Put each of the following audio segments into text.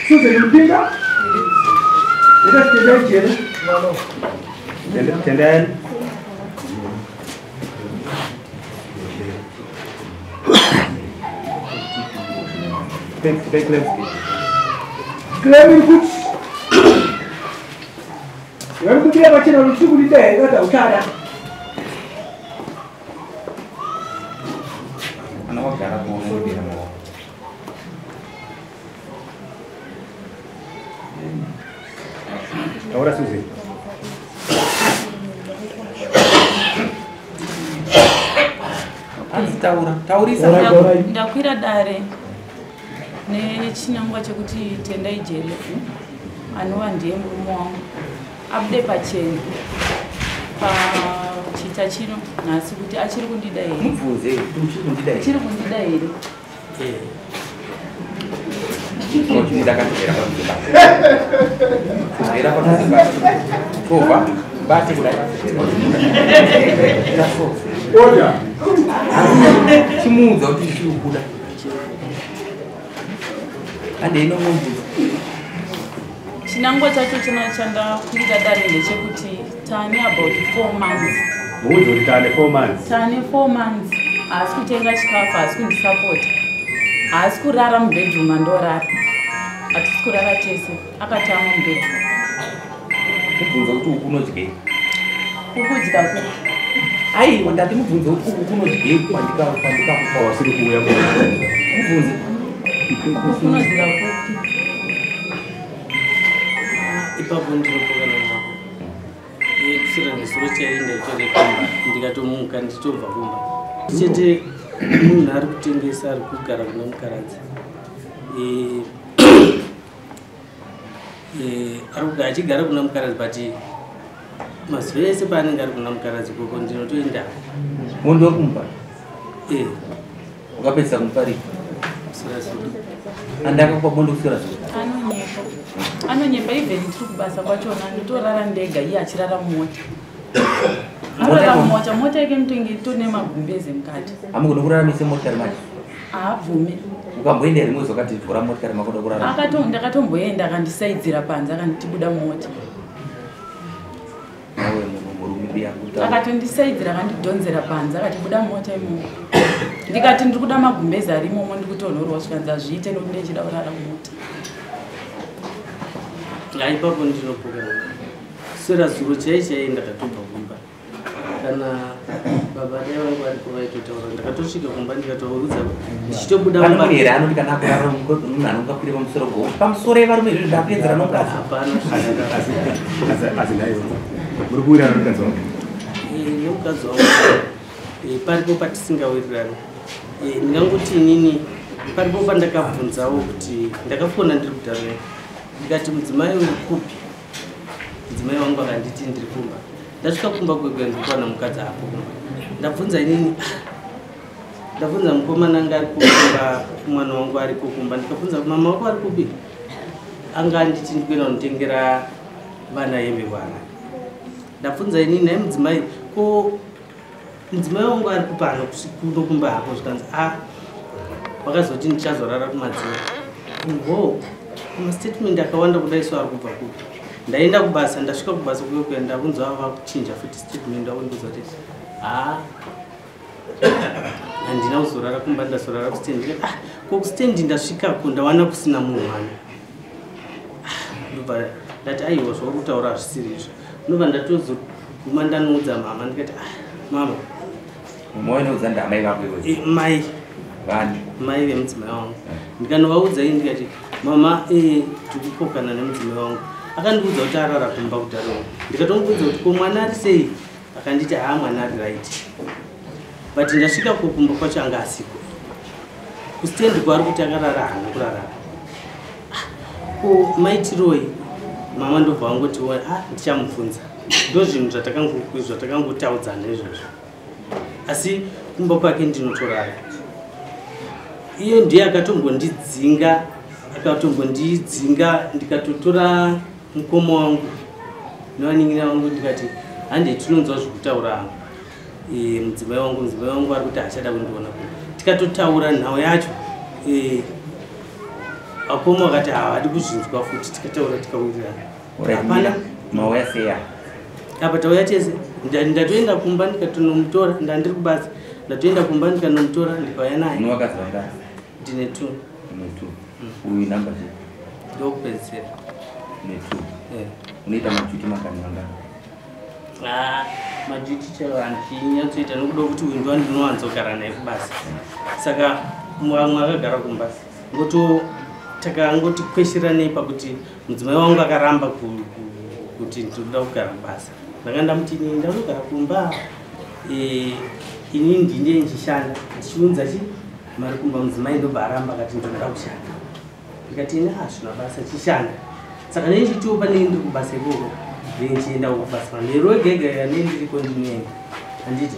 Susan mpinga? Ita tenda jela. Tenda. Claim good. Wewe kutia bachana usikulita hata ukada. Anawakara kwa ngodi na mwa. Ahora Susi. Taurisa ndakwira dare nechinangwa chekuti tenda ijele anova ndiye murume wangu abude pachena pachita chino nhasi kuti achiri kundida here achiri kundida here chimuudza kuti chiukuda andeino mundu chinangwa chacho chandakwirira dare ndechekuti tane about 4 months Mundu kuti tane 4 months. Tane 4 months haasi kutenga chikafu, haasi kundisapota, haasi kurara mubedroom andorara, hatisi kurara tese, akatama mubedroom. Mubvunza kuti uku unodyei? Kukudya ku. Aiwa ndati mubvunza kuti uku unodyei pandikakupa wasiri kuuya mubvunze. Unodyira kupi? Ipapo ndinopokana nako. Kusira nesoro chaenda ichorekumba ndikatomuka ndichitobva kumba chete munhu ari kutengesa ari kugara kuna mukaradzi ari kugara achigara kuna mukaradzi but mazuva ese paanenge ari kuna mukaradzi koko ndinotoenda mondo kumba ukapedza kumparika andakakupa mondo kusira zvino anonyepa even tiri kubasa kwachona nditorara ndega iye achirara mumota arara mumota mota yake mutongi tone magumbeze mukati amugona kuraramise motikari macho haabvume ukamboenda rimwe zvakati vhura motikari makoda kurara ndakatomboenda akandisaidzira panze akanditibuda mumota nawe murume biya akatondisaidzira akandidhonzera panze akatibuda mumota imomo ndikati ndiri kuda magumbeze ari imomo ndikutonhorwa svikanzi azviite nokuti ndechida kurara mumota ipapo ndinopokana sera zuro chaichai ndakatobva kumba kana baba dai vangu varipo vaitotaura ndakatosvika kumba ndikatourudza ndichitobuda kumbaere anoti kana akurara munhu anongakwire pamusoro go pamusoro evarume izvi ndapedzera nongazi hapana asi nayo muri kuwirana nomukadzi wangu nomukadzi wangu paripo patisingawirirani ndingangoti inini paripo pandakabvunzawo kuti ndakafona ndiri kutaura ndikati mudzimai uri kupi mudzimai wangu akanditi ndiri kumba ndasvika kumba kwegwe ndikuwana mukadzi apo kumba ndabvunza inini ndabvunza mukomana anga ari kukumba mwana wangu ari kukumba ndikabvunza mama wako ari kupi anga anditi ndikuenda kunotengera vana hembe vana ndabvunza inini naye mudzimai ko mudzimai wangu ari kupano kunokumba hapo zvikanzi wakazoti ndichazorara kumadziro ho mastatement akawanda kudaiswa ari kubva kupi ndaenda kubasa ndasvika kubasa kuyokuya ndabvunza ava kuchinja futi statement ndakundiudza kuti handina kuzorara kumba ndazorara kustendi ko kustendi ndasvikako ndawana kusina munhu wani ndobva ndati aiwa zvauri kutaura hazvisiri izvo ndobva ndatozoguma ndanoudza mama ndikati mama moinoudza ndamai vako mai vani mai vemudzimai wangu ndikanovaudza ii ndikati mama tikupokana nemudzimai wangu akandiudza kuti arara kumba kudaro ndikatomubudza kuti ko mwana ari sei akanditi mwana ari right but ndasvika kukumba kwacho anga asiko kustendi kwari kuti akarara hana kurara ko maitiroi mama ndobva wangoti ndichamubvunza ndo zvinhu zvatakangotaudzana izvozvo asi kumba kwake ndinotorara iye ndiye akatombondidzinga ndikatotora mukoma wangu nevaningira vangu ndikati handei tinonzwa zvekutaura mudzimai wangu ari kuti achada kundiona tikatotaura nhau yacho akoma wakati havadi kuzvinzwa futi tikataura tikawirirana hapana mauya seya apa tauya tese ndatoenda kumba ndikatonomutora ndandiri kubasa ndatoenda kumba ndikanomutora ndikauya naye unovakazi vanga ndine 2 uyu namba che ndokupedzisira ne 2 unoita majuti makani vanga majuti chaiwo handinyatsoita nokuda kuti uyu ndiwa ndinowanzogara naye kubasa saka vamwe akagara kumbasa takangoti kweshiranei pakuti mudzimai wangu akaramba kuti ndinoda kugara kubasa ndanga ndamuti ndauda kugara kumba ini ndine ndichishanda ndichiunza mari kumba mudzimai ndobva aramba akati ndinoda kushanda ndikati ine hazvina basa chishanda saka nei ndichitiwo pane ndiri kubasa ikoko ndichienda kubasa lero egega nei ndiriko ndinoenda handiti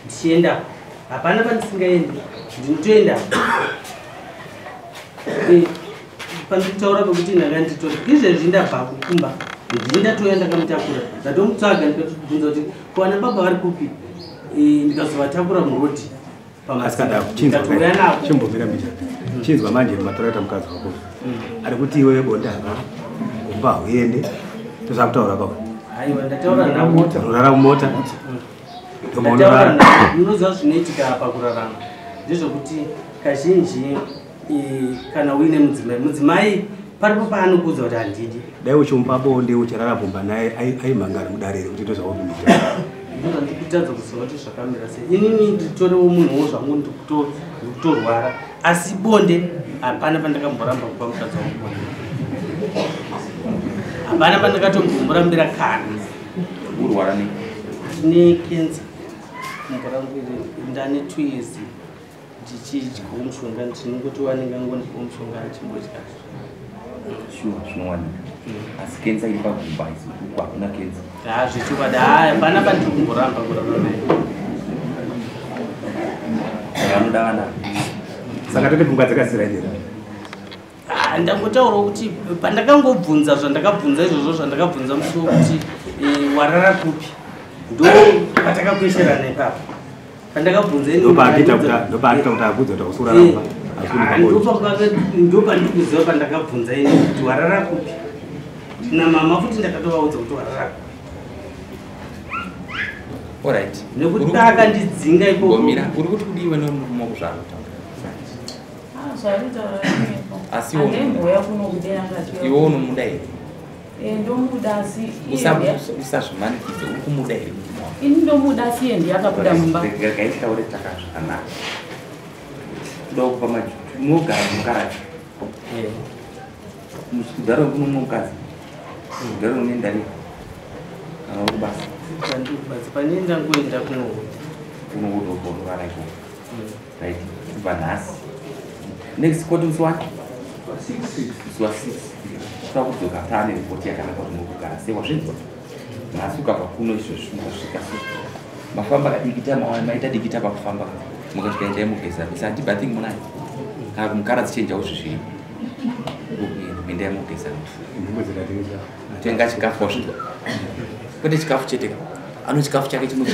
ndichienda hapana pandisingaendi ndinotoenda pandikutaura pekuti ndanga nditori izvezvi ndabva kukumba ndindatoya ndakamutakura ndatomutsvaga ndikatibvunza kuti kuwana baba vari kupi ndikazovatakura murodhi pamasikatakatouya navo chimbomira mbicha chinzwa manje matoraita mukadzi wako ari kuti iwe bondaka kumba uende tozakutaura pao aiwa ndataura namota unorara mumota unoziva zvinoitika pakurarama ndezvokuti kazhinji kana uine mudzimai paripo paanokuudza kuti handidi dai uchimupa bonde uchirara bomba naye aimhangari mudarire kuti tozvaudumita ndinga ndikutadza kuziva kuti zvakamira sei inini nditorewo munhuwo zvangu ndikutorwara asi bonde hapana pandakamboramba kupa mukadzi wangu bonde hapana pandakatomborambira kana urwara nekenza mborambire ndane 2 years ndichidyawo mushonga ndinongotiwanenga ngondipo mushonga chimbodya shuwa zvinowanika asi kenza iri pagumba isiuku hakuna kenza zvichikwada hapana pandiri kumboramba kurarama naye anoda vana saka tote pfungwa dzakasiraidera ndangotaurawo kuti pandakangobvunza zvandakabvunza izvozvo zvandakabvunza musi wokuti warara kupi ndo patakakwesherana ipapo pandakabvunza ndopaakita kuti abvudza kuti akusuraramba ndo pandikuziva pandakabvunza ini kuti warara kupi namama futi ndakatovaudza kuti warara kupi alright nekuti daakandidzinga igomira uri kuti kudiwe nomurume kuzvaro asi iwe unomuda here ndomuda asi usazvimanikidze uri kumuda here ini ndomuda asi iye ndiyakabuda mumba gaitaure taka zvakanaka kuda kupa majuti unogara mukarachi muchigara kuno mukadzi mugara unoenda ri kana uri basa panenda ngoenda kunokudokonorara ikoko right kubva nhasi next koti musi wacho musi wa 6 toda kudzoka taane ripoti yakanaka kuti mukugara sei wazvinzwa nhasi ukabva kuno izvozvi mukasvika so mafamba kadikita maita dikita pakufamba mukasvika endai mugeza bese handibathing munai kana kumukaradzi chenjawo zvizviri endai mugeza tenga chikafu wazvinzwa kwete chikafu chete ano chikafu chake chimwe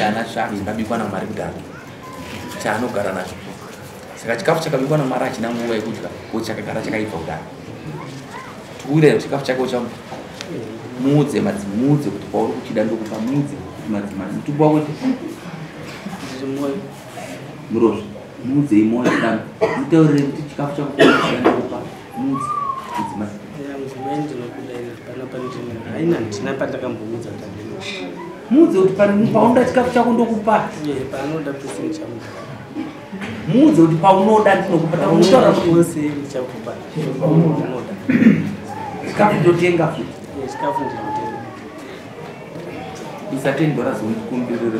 chinabikwa namari kudhara chaanogara nacho saka chikafu chakabikwa namari hachina nguva yekudya kuti chakagara chakaibva kudhara tuwira chikafu chake uchamu muudze madzimudze kuti pauri kuchida ndokupa mudze kuti madzimai mutumbo wako murozvi mudze imoyo dano mutaurire kuti chikafu chako kuchida ndokupa mudze mudzimai haina pandakamboudza mudze kuti paunoda chikafu chako ndokupa panoda pese chamu mudze kuti paunoda ndinokupa tautaura wose chakupa unoda chikafu ndotenga futi chikafu ndinotenga isa $10 zokumbirira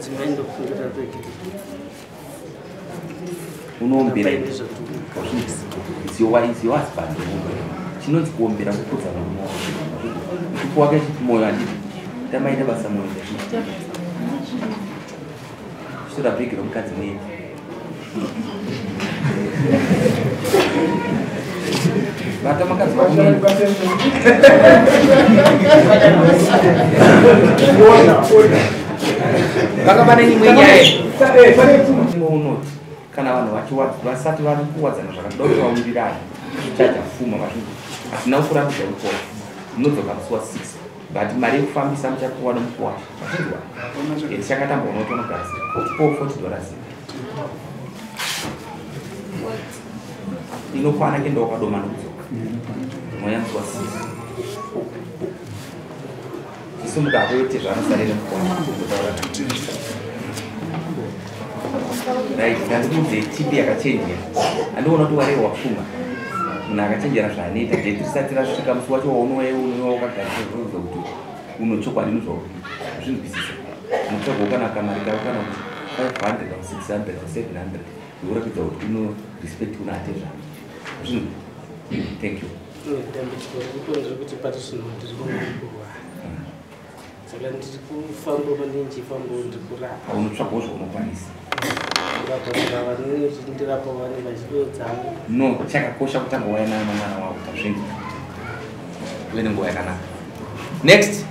mudzimai ndokufungira peke unombera it's your husband chinonzi kuombera kukudza murume wako wake moyo anditi tamaita basa moyo chitorabhigiro mukadzi mwenyu bata makadzi vakumeni vakabane imwe nyaya unoti kana vanhu vasati vari kuwadzana zvakadaro vawirirana chachafuma mazvinji asina kurambidza mukova munodzoka musi wa6 but mari yekufambisa muchapiwa nomukuwa mazvinjwa tichakatamba unotonogasi $40 inokwana kenda wakadoma nokudzoka mweya musi wa 6 isimuka akoite zvanosalire mukuwa right ndandikudze tipi yakachenjera andiona kuti warero wapfuma munhu akachenjera zvaanoita de tisati rasvika musi wacho waunouya wakagariswa kuti unochokwadi nezvao zvinobvisisa unotsvagokana kamari kako kana kuti 500 600 700 ikuratidza kuti uno respect kuna ate zvavo zvino thank you ndambichikuti patishino ndirikurwa saka ndiri kufamba mandinchifamba ndiri kurapa unotsvagawo zvaunokwanisa ndirapa vane vachidodzavo no chakakosha kutanga wayanana nomwana wako pazvinhu uve nenguva yakanaka next